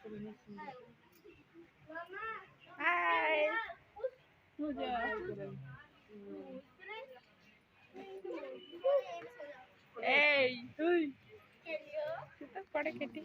Hai. Hey, kita pada keti.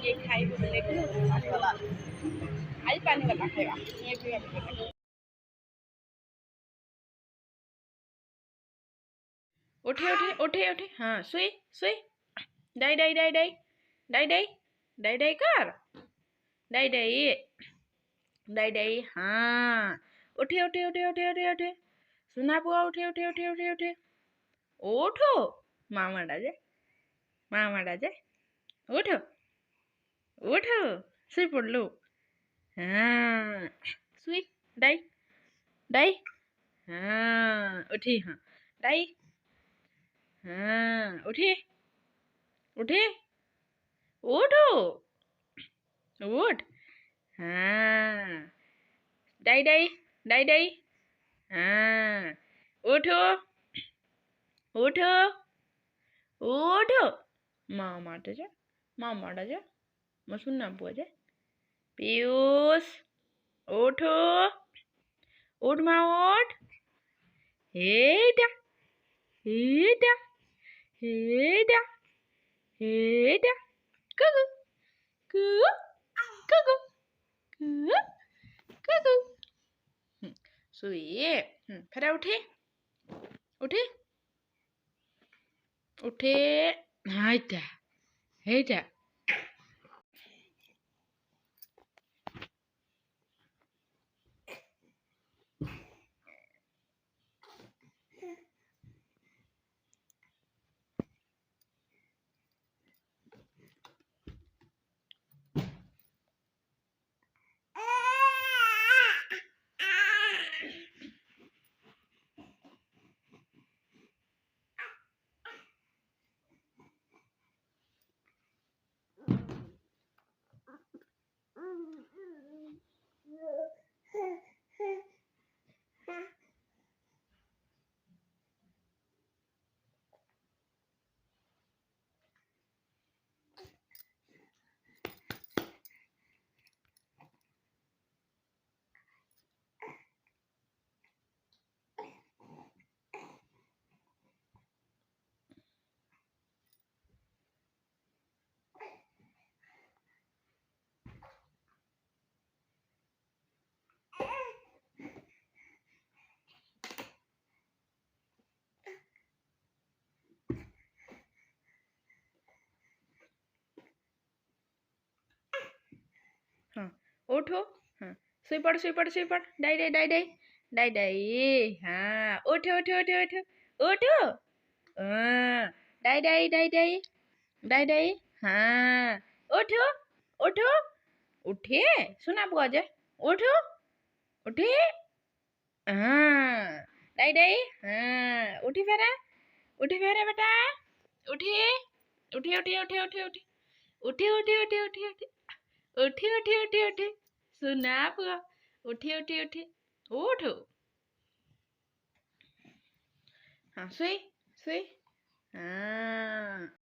ये खाई बोले पानी वाला आज पानी वाला खाएगा ये भी उठे उठे उठे उठे हाँ सुई सुई डाई डाई डाई डाई डाई डाई डाई डाई कर डाई डाई डाई डाई हाँ उठे उठे उठे उठे उठे उठे सुना पुआ उठे उठे उठे उठे उठे उठो मामा डाजे उठो उठो सुई पड़लो हाँ सुई डाई डाई हाँ उठी हाँ डाई हाँ उठे उठे उठो उठ हाँ डाई डाई डाई डाई हाँ उठो उठो उठो मामा डाजे मैं सुनना बुआ पीयूष उठो उठ माँ उठ हेटा हेटा हेटा हेटा कुकू कुकू कुकू कुकू सुइए फिर उठे उठे उठे हेटा हेटा हाँ उठो हाँ सुई पड़ डाई डाई डाई डाई डाई डाई हाँ उठो उठो उठो उठो उठो हाँ डाई डाई डाई डाई डाई डाई हाँ उठो उठो उठे सुना बुआ जाए उठो उठे हाँ डाई डाई हाँ उठी फेरा बेटा उठी उठी उठी उठी उठी उठी उठी उठी उठी उठी उठी उठी उठी उठी उठी सुना पुआ उठी उठी उठी उठो हाँ सुई सुई हाँ